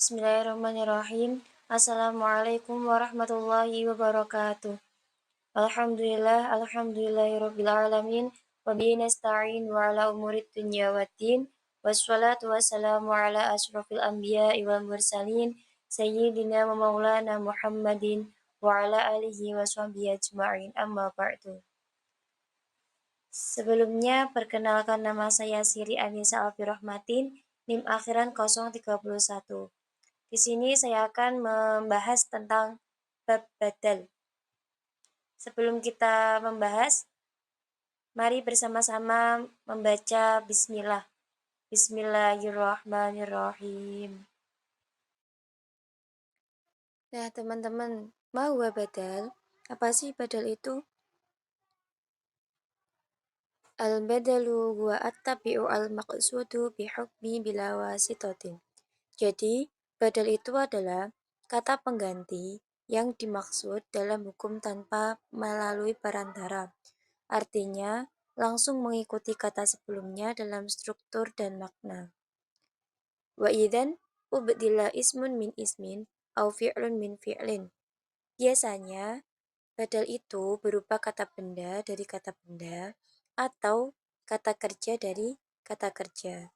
Bismillahirrahmanirrahim. Assalamualaikum warahmatullahi wabarakatuh. Alhamdulillahirabbil alamin. Wa bihi nasta'in wa ala umurid dunya waddin. Wassalatu wassalamu ala asyrofil anbiya'i wal mursalin sayyidina wa maulana Muhammadin wa ala alihi wa sahbihi ajma'in. Amma ba'du. Sebelumnya, perkenalkan nama saya Siri Anissa Alfirahmatin, NIM akhiran 031. Di sini saya akan membahas tentang bab badal. Sebelum kita membahas, mari bersama-sama membaca bismillah. Bismillahirrahmanirrahim. Nah, teman-teman, ma huwa badal? Apa sih badal itu? Al-badalu huwa at-tabi'u al-maqsudu bihukmi bila wasitotin. Jadi, badal itu adalah kata pengganti yang dimaksud dalam hukum tanpa melalui perantara. Artinya, langsung mengikuti kata sebelumnya dalam struktur dan makna. Wa idzan ubdila ismun min ismin au fi'lun min fi'lin. Biasanya, badal itu berupa kata benda dari kata benda atau kata kerja dari kata kerja.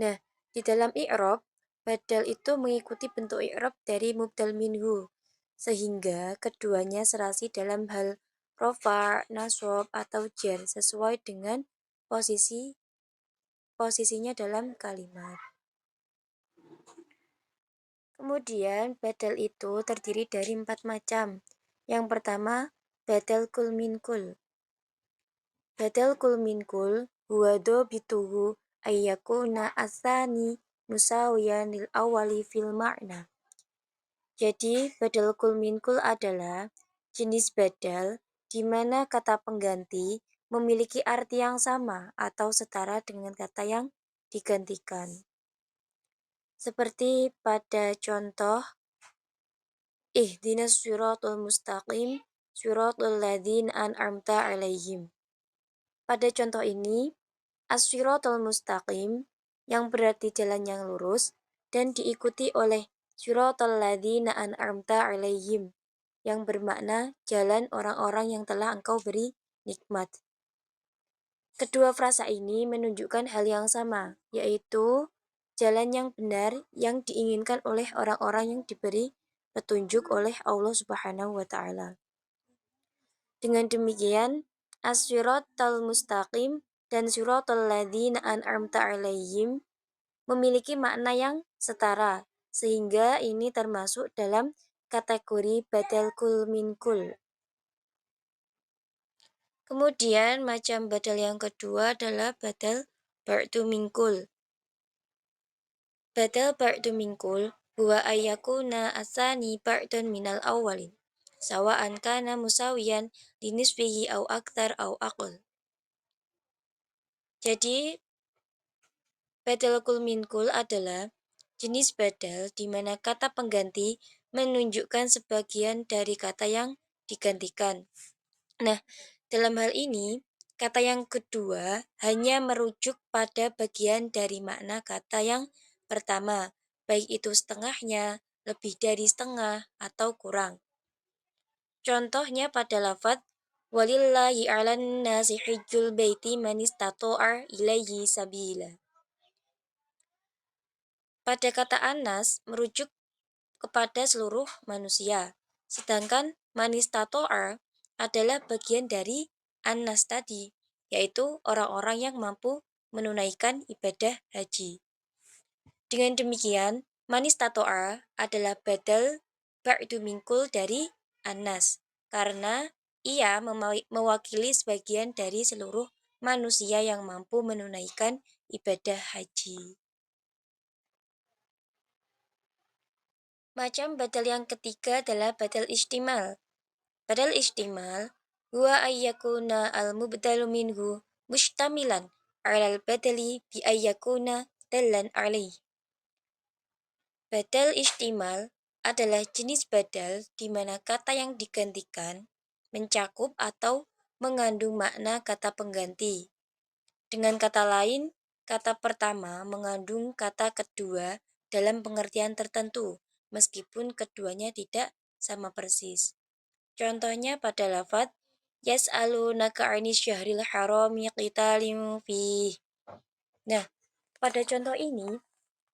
Nah, di dalam i'rab, badal itu mengikuti bentuk i'rab dari mubdal minhu, sehingga keduanya serasi dalam hal rofa, nasab, atau jar sesuai dengan posisinya dalam kalimat. Kemudian, badal itu terdiri dari 4 macam. Yang pertama, badal kul min kul. Badal kul min kul huwa bituhu ayyakuna asani musawiyan lil awali fil ma'na. Jadi, badal kul min kul adalah jenis badal di mana kata pengganti memiliki arti yang sama atau setara dengan kata yang digantikan. Seperti pada contoh, ihdinas siratal mustaqim, siratal ladzina an'amta 'alaihim. Pada contoh ini, as-siratal mustaqim yang berarti jalan yang lurus dan diikuti oleh siratal ladzina an'amta 'alaihim yang bermakna jalan orang-orang yang telah engkau beri nikmat. Kedua frasa ini menunjukkan hal yang sama, yaitu jalan yang benar yang diinginkan oleh orang-orang yang diberi petunjuk oleh Allah Subhanahu wa taala. Dengan demikian, as-siratal mustaqim dan siratal ladzina an'amta 'alaihim memiliki makna yang setara, sehingga ini termasuk dalam kategori badal kul min kul. Kemudian macam badal yang kedua adalah badal ba'du min kul. Badal ba'du min kul huwa ayyakuna asani ba'dan minal awwalin, sawa'an kana musawiyan linisbihi au aktar au aql. Jadi, badal kul min kul adalah jenis badal di mana kata pengganti menunjukkan sebagian dari kata yang digantikan. Nah, dalam hal ini, kata yang kedua hanya merujuk pada bagian dari makna kata yang pertama, baik itu setengahnya, lebih dari setengah, atau kurang. Contohnya pada lafaz walillahi 'alan nasi hajjul baiti man istata'a ilaihi sabila. Pada kata anas merujuk kepada seluruh manusia, sedangkan man istata'a adalah bagian dari anas tadi, yaitu orang-orang yang mampu menunaikan ibadah haji. Dengan demikian, man istata'a adalah badal ba'du min kul dari anas, karena ia mewakili sebagian dari seluruh manusia yang mampu menunaikan ibadah haji. Macam badal yang ketiga adalah badal istimal. Badal istimal huwa ayyakuna al-mubdalu minhu mustamilan 'alal badali bi ayyakuna dallan 'alaih. Badal istimal adalah jenis badal di mana kata yang digantikan mencakup atau mengandung makna kata pengganti. Dengan kata lain, kata pertama mengandung kata kedua dalam pengertian tertentu, meskipun keduanya tidak sama persis. Contohnya pada lafaz yas'alunaka 'anis syahril harami qitalin fih. Nah, pada contoh ini,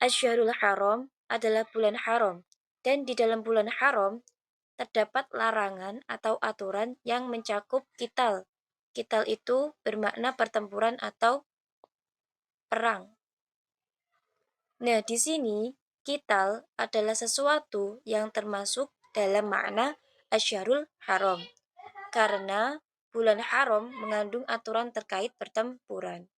Asyharul Haram adalah bulan haram, dan di dalam bulan haram terdapat larangan atau aturan yang mencakup kital. Kital itu bermakna pertempuran atau perang. Nah, di sini kital adalah sesuatu yang termasuk dalam makna Asyharul Haram, karena bulan haram mengandung aturan terkait pertempuran.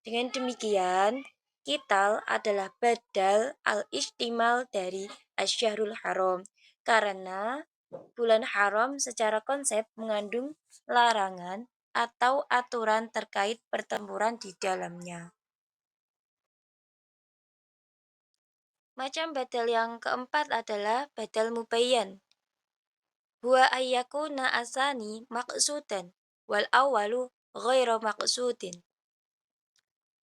Dengan demikian, kital adalah badal al-istimal dari Asyharul Haram, karena bulan haram secara konsep mengandung larangan atau aturan terkait pertempuran di dalamnya. Macam badal yang keempat adalah badal mubayyan. Huwa ayyakuna asani maqsudan wal awalu ghairu maqsudin.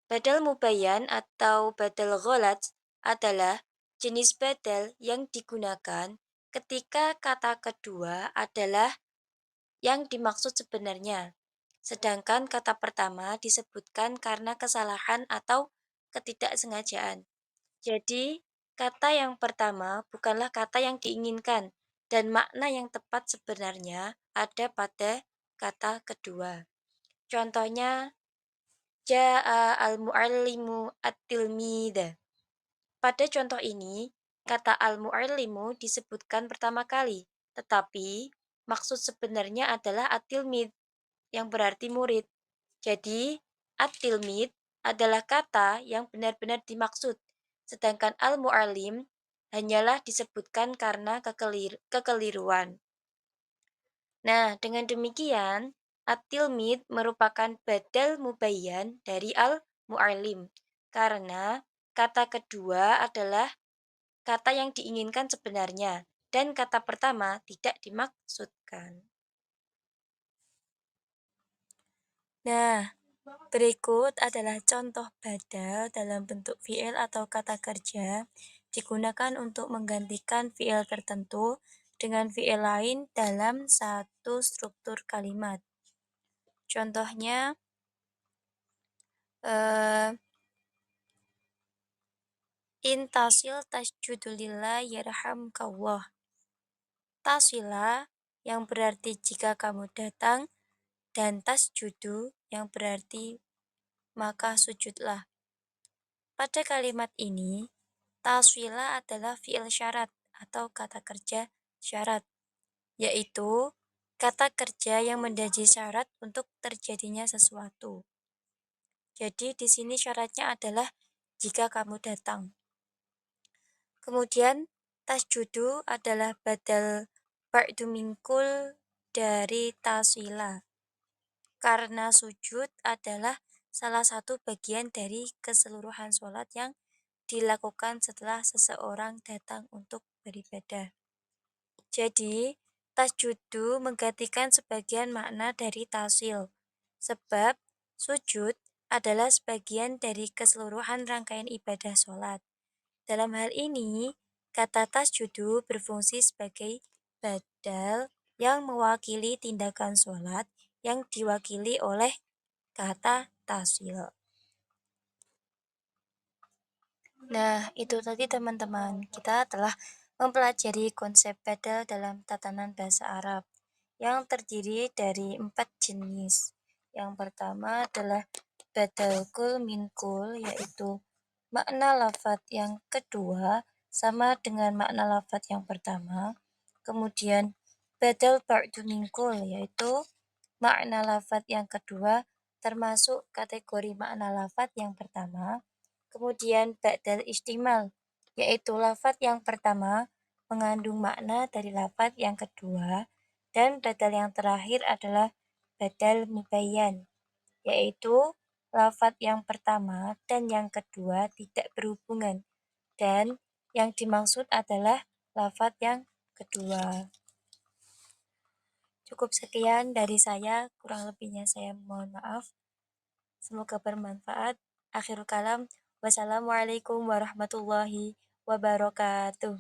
Badal mubayyan atau badal ghalat adalah jenis badal yang digunakan ketika kata kedua adalah yang dimaksud sebenarnya, sedangkan kata pertama disebutkan karena kesalahan atau ketidaksengajaan. Jadi, kata yang pertama bukanlah kata yang diinginkan, dan makna yang tepat sebenarnya ada pada kata kedua. Contohnya, ja'a al-mu'allimu at-tilmida. Pada contoh ini, kata al-mu'allimu disebutkan pertama kali, tetapi maksud sebenarnya adalah at-tilmid, yang berarti murid. Jadi, at-tilmid adalah kata yang benar-benar dimaksud, sedangkan al-mu'allim hanyalah disebutkan karena kekeliruan. Nah, dengan demikian, at-tilmid merupakan badal mubayyan dari al-mu'allim, karena kata kedua adalah kata yang diinginkan sebenarnya, dan kata pertama tidak dimaksudkan. Nah, berikut adalah contoh badal dalam bentuk fiil atau kata kerja digunakan untuk menggantikan fiil tertentu dengan fiil lain dalam satu struktur kalimat. Contohnya, eh, intasil tasjudulillah yarhamkallah. Tasila yang berarti jika kamu datang, dan tasjudu yang berarti maka sujudlah. Pada kalimat ini, taswila adalah fiil syarat atau kata kerja syarat, yaitu kata kerja yang menjadi syarat untuk terjadinya sesuatu. Jadi di sini syaratnya adalah jika kamu datang. Kemudian tasjudu adalah badal ba'du minkul dari taswila, karena sujud adalah salah satu bagian dari keseluruhan sholat yang dilakukan setelah seseorang datang untuk beribadah. Jadi, tasjudu menggantikan sebagian makna dari tasil, sebab sujud adalah sebagian dari keseluruhan rangkaian ibadah sholat. Dalam hal ini, kata tasjudu berfungsi sebagai badal yang mewakili tindakan sholat yang diwakili oleh kata tasil. Nah, itu tadi teman-teman, kita telah mempelajari konsep badal dalam tatanan bahasa Arab yang terdiri dari 4 jenis. Yang pertama adalah badal kul min kul, yaitu makna lafadz yang kedua sama dengan makna lafadz yang pertama. Kemudian badal ba'du min kul, yaitu makna lafadz yang kedua termasuk kategori makna lafadz yang pertama. Kemudian ba'dal istimal, yaitu lafadz yang pertama mengandung makna dari lafadz yang kedua, dan badal yang terakhir adalah badal mubayyan, yaitu lafadz yang pertama dan yang kedua tidak berhubungan, dan yang dimaksud adalah lafadz yang kedua. Cukup sekian dari saya, kurang lebihnya saya mohon maaf. Semoga bermanfaat. Akhirul kalam, wassalamualaikum warahmatullahi wabarakatuh.